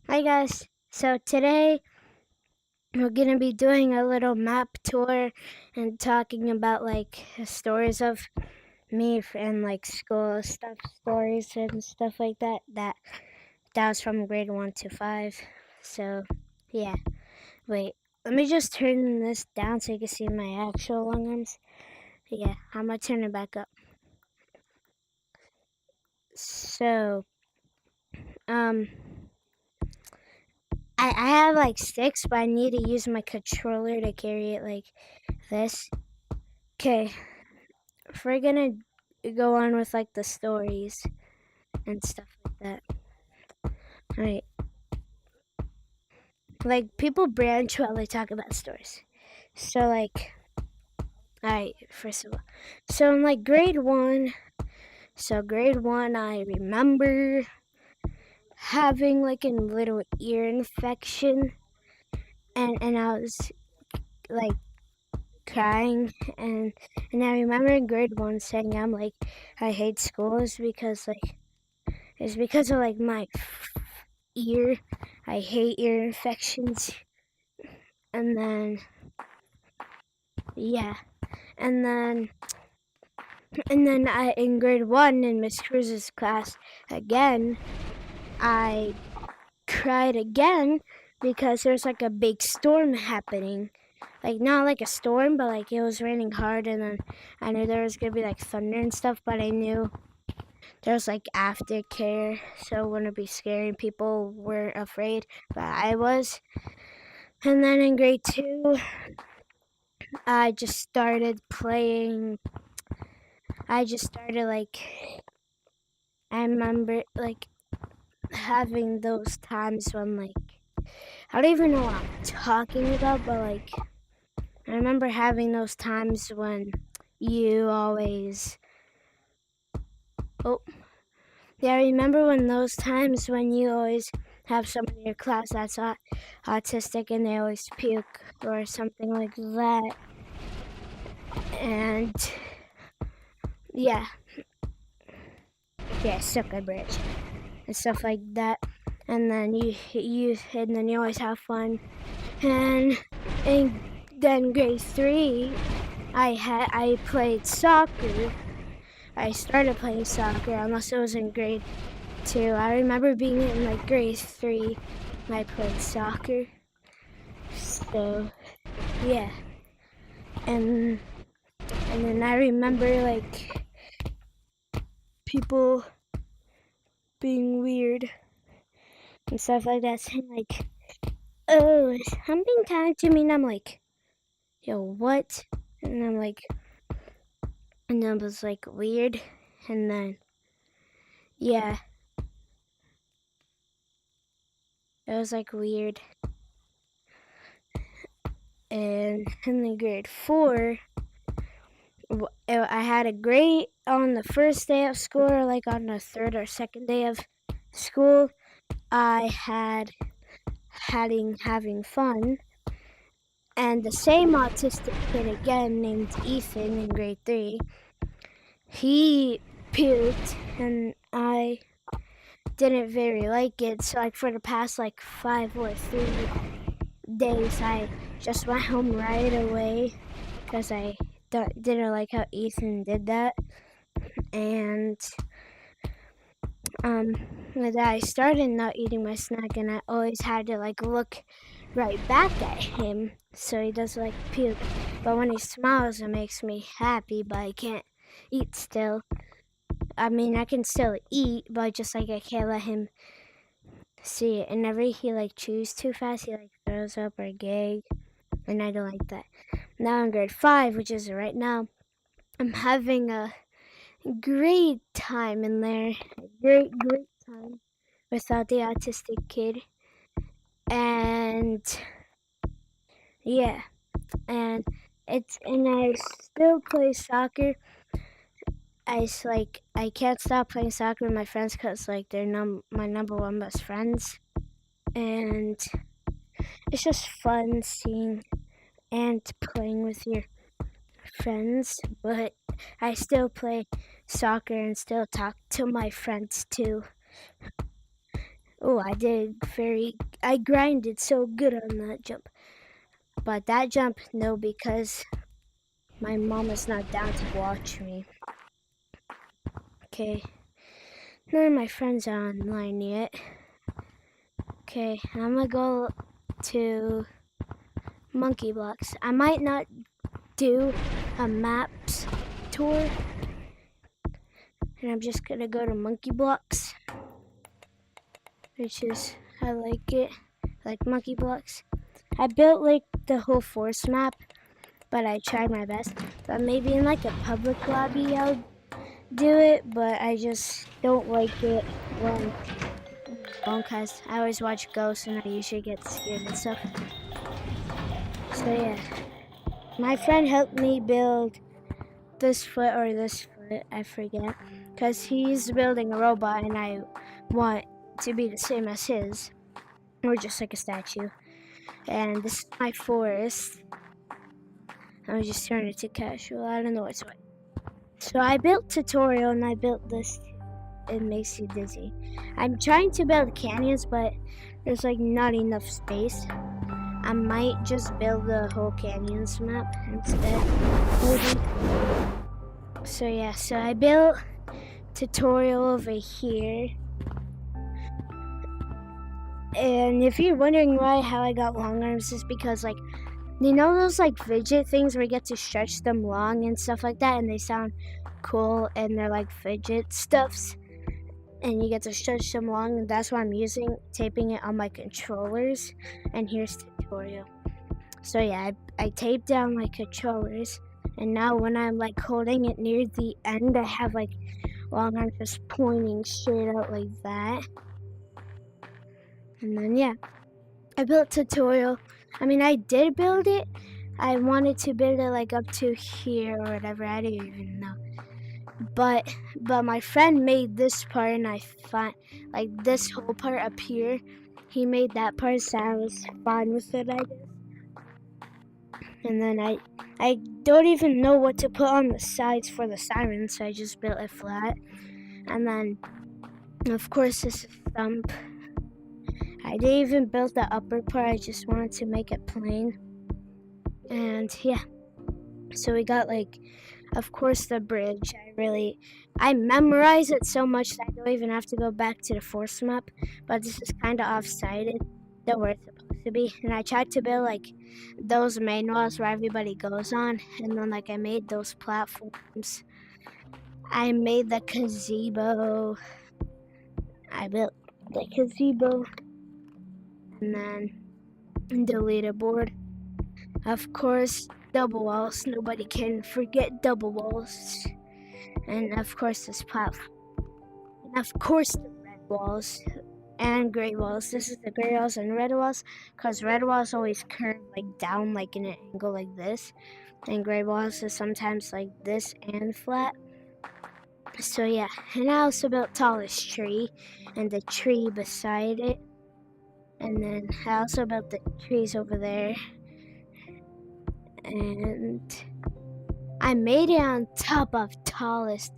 Hi guys. So today we're gonna be doing a little map tour and talking about like stories of me and like school stuff, stories and stuff like that. That was from grade 1 to 5. So yeah. Wait. Let me just turn this down so you can see my actual long arms. Yeah, I'm gonna turn it back up. So um I have like 6, but I need to use my controller to carry it like this. Okay, if we're gonna go on with like the stories and stuff like that. Alright. Like people branch while they talk about stories. So like alright, first of all. So in like grade one I remember having like a little ear infection and I was like crying and I remember in grade 1 saying I hate school is because like it's because of like my ear. I hate ear infections. And then yeah, and then I in grade 1 in Miss Cruz's class again, I cried again because there's like a big storm happening. Like not like a storm, but like it was raining hard, and then I knew there was gonna be like thunder and stuff, but I knew there was like aftercare, so it wouldn't be scary. People were afraid, but I was. And then in grade 2, I just started playing. I just started like, I remember like having those times when like, I don't even know what I'm talking about, but like, I remember having those times when you always, oh, yeah, I remember when those times when you always have someone in your class that's autistic and they always puke or something like that. And yeah, suck a bridge and stuff like that. And then you always have fun. And then grade 3, I played soccer. I started playing soccer, unless it was in grade 2. I remember being in like grade 3 when I played soccer. So yeah, and then I remember like people being weird and stuff like that, saying like, "Oh, is something tied to me?" And I'm like, "Yo, what?" And I'm like, and it was like weird, and then yeah, it was like weird. And in the grade 4, I had a great on the first day of school, or like on the third or second day of school. I had having fun, and the same autistic kid again named Ethan in grade 3. He puked, and I didn't very like it. So like for the past like 5 or 3 days, I just went home right away because I didn't like how Ethan did that. And I started not eating my snack, and I always had to like look right back at him so he doesn't like puke. But when he smiles, it makes me happy. But I can't eat still. I mean, I can still eat, but just like I can't let him see it. And whenever he like chews too fast, he like throws up or gag, and I don't like that. Now in grade 5, which is right now, I'm having a great time in there. Great time without the autistic kid. And yeah, and I still play soccer. I can't stop playing soccer with my friends because like they're my number one best friends, and it's just fun seeing and playing with your friends. But I still play soccer and still talk to my friends too. Oh, I grinded so good on that jump. But that jump, no, because my mom is not down to watch me. Okay. None of my friends are online yet. Okay, I'm gonna go to Monkey Blocks. I might not do a maps tour, and I'm just gonna go to Monkey Blocks, which is, I like it. I like Monkey Blocks. I built like the whole forest map, but I tried my best. But maybe in like a public lobby I'll do it, but I just don't like it when alone because I always watch ghosts and I usually get scared and stuff. So yeah, my friend helped me build this foot or this foot, I forget, because he's building a robot and I want to be the same as his, or just like a statue. And this is my forest. I just turned it to casual. I don't know what's what. So I built tutorial and I built this. It makes you dizzy. I'm trying to build canyons, but there's like not enough space. I might just build the whole canyons map instead. Maybe. So yeah, so I built tutorial over here. And if you're wondering how I got long arms, is because like, you know those like fidget things where you get to stretch them long and stuff like that, and they sound cool and they're like fidget stuffs, and you get to stretch them long, and that's what I'm using, taping it on my controllers. And here's tutorial. So yeah, I taped down my controllers, and now when I'm like holding it near the end, I have like long arms just pointing straight out like that. And then yeah, I built tutorial. I mean, I did build it. I wanted to build it like up to here or whatever. I didn't even know. But my friend made this part, and I find like this whole part up here. He made that part, so I was fine with it, I guess. And then I don't even know what to put on the sides for the sirens, so I just built it flat. And then, of course, this is thump. I didn't even build the upper part. I just wanted to make it plain. And yeah, so we got like, of course, the bridge. I memorize it so much that I don't even have to go back to the force map. But this is kind of off-sided than where it's supposed to be. And I tried to build like those main walls where everybody goes on, and then like I made those platforms. I made the gazebo. I built the gazebo, and then the leaderboard. Of course, double walls. Nobody can forget double walls. And of course, this platform. And of course, the red walls and gray walls. This is the gray walls and red walls, because red walls always curve like down, like in an angle like this, and gray walls is sometimes like this and flat. So yeah, and I also built tallest tree and the tree beside it, and then I also built the trees over there, and I made it on top of tallest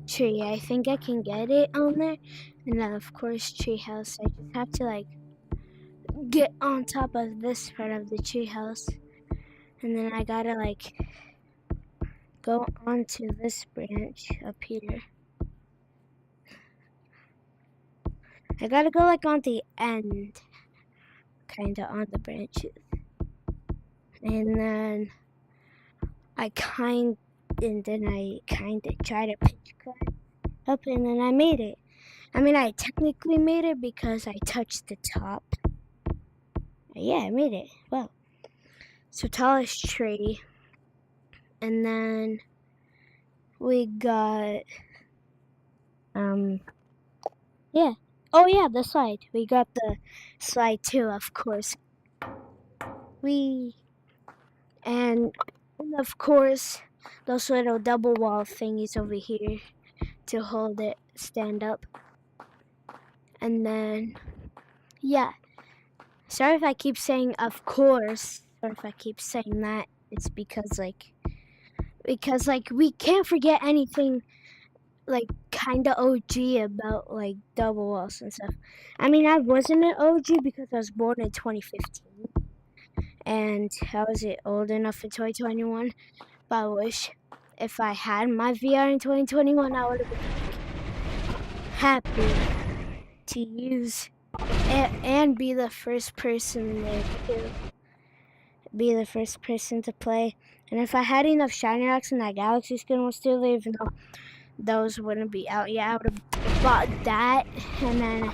tree. I think I can get it on there. And then of course treehouse. I just have to like get on top of this part of the treehouse. And then I gotta like go onto this branch up here. I gotta go like on the end, kinda on the branches. And then I kinda try to pitch cut up, and then I made it. I mean, I technically made it because I touched the top. Yeah, I made it. Well, so tallest tree, and then we got yeah. Oh yeah, the slide. We got the slide too, of course. And of course those little double wall thingies over here to hold it stand up. And then yeah. Sorry if I keep saying of course, or if I keep saying that. It's because like we can't forget anything like kind of OG about like double walls and stuff. I mean, I wasn't an OG because I was born in 2015, and I wasn't old enough in 2021. But I wish if I had my VR in 2021, I would have been happy to use it and be the first person there too. Be the first person to play. And if I had enough shiny rocks and that galaxy skin was still there, even though those wouldn't be out yet, I would have bought that. And then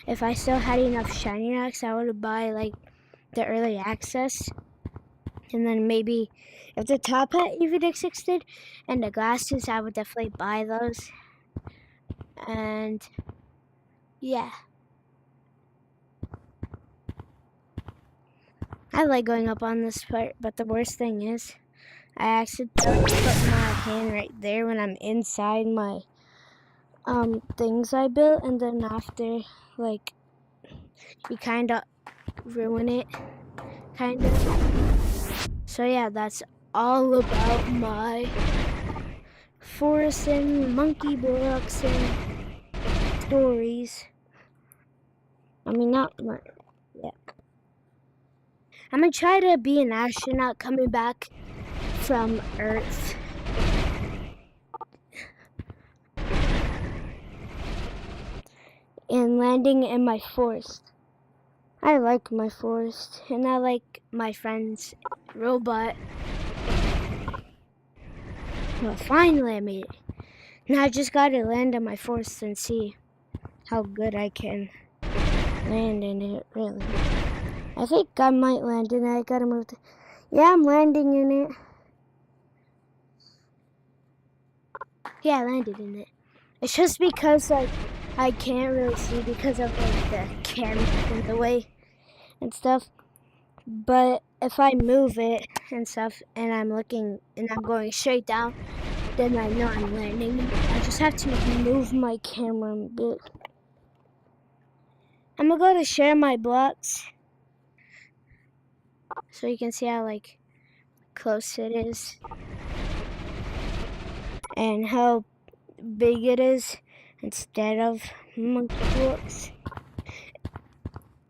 if I still had enough shiny rocks, I would have buy like the early access. And then maybe if the top hat even existed and the glasses, I would definitely buy those. And yeah. I like going up on this part, but the worst thing is I accidentally put my hand right there when I'm inside my things I built, and then after, like, you kind of ruin it, kind of. So yeah, that's all about my forest and monkey blocks and stories. I mean, not much. Yeah. I'm gonna try to be an astronaut coming back from Earth. And landing in my forest. I like my forest, and I like my friend's robot. Well, finally I made it. Now I just gotta land in my forest and see how good I can land in it, really. I think I might land in it. I gotta move to... Yeah, I'm landing in it. Yeah, I landed in it. It's just because, like, I can't really see because of, like, the camera in the way and stuff. But if I move it and stuff, and I'm looking, and I'm going straight down, then I know I'm landing. I just have to move my camera a bit. I'm gonna go to share my blocks so you can see how like close it is and how big it is instead of monkey blocks.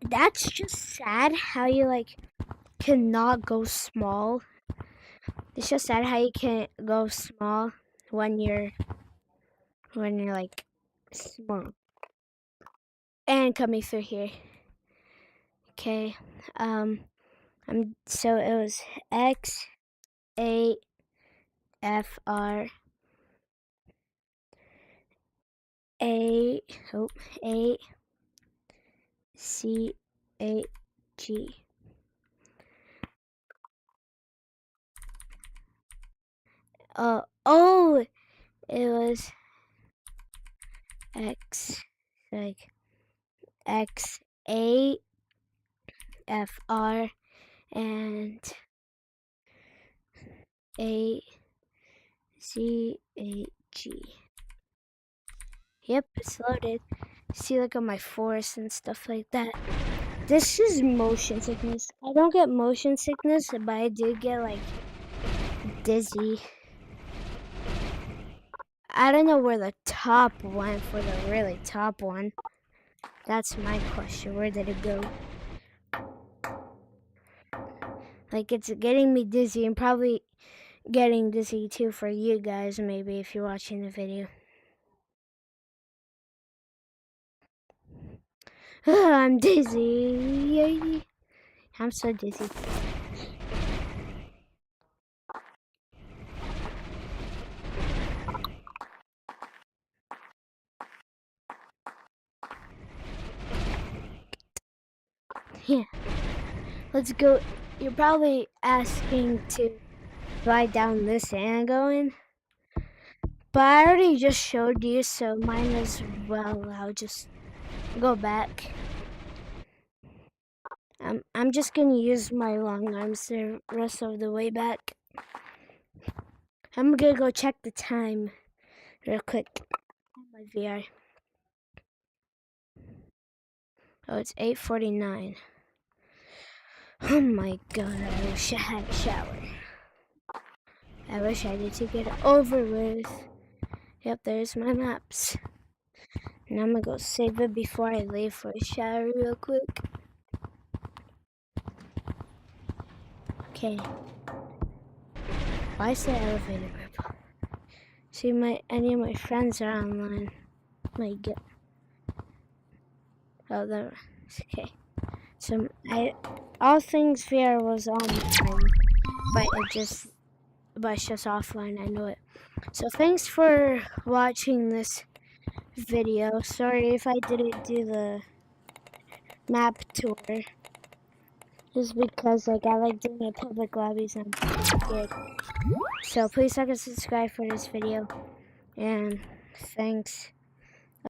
That's just sad how you like cannot go small. It's just sad how you can't go small when you're like small. And coming through here. Okay. So it was X A F R A C A G. Oh, it was X, like X A F R and A C A G. Yep, it's loaded. See, look at my forest and stuff like that. This is motion sickness. I don't get motion sickness, but I do get like dizzy. I don't know where the top went for the really top one. That's my question. Where did it go? Like, it's getting me dizzy and probably getting dizzy too for you guys, maybe, if you're watching the video. I'm dizzy. I'm so dizzy. Yeah. Let's go. You're probably asking to slide down this and go in. But I already just showed you, so mine as well. I'll just go back. I'm just gonna use my long arms the rest of the way back. I'm gonna go check the time real quick on my VR. Oh, it's 8:49. Oh my god, I wish I had a shower. I wish I did to get it over with. Yep, there's my maps. And I'm gonna go save it before I leave for a shower real quick. Okay. Why is the elevator purple? See, any of my friends are online. My God. Oh, there. Okay. So all things VR was online, but it's just offline. I know it. So thanks for watching this video. Sorry if I didn't do the map tour. Just because I like doing it public lobbies and I'm scared. So please like and subscribe for this video. And thanks.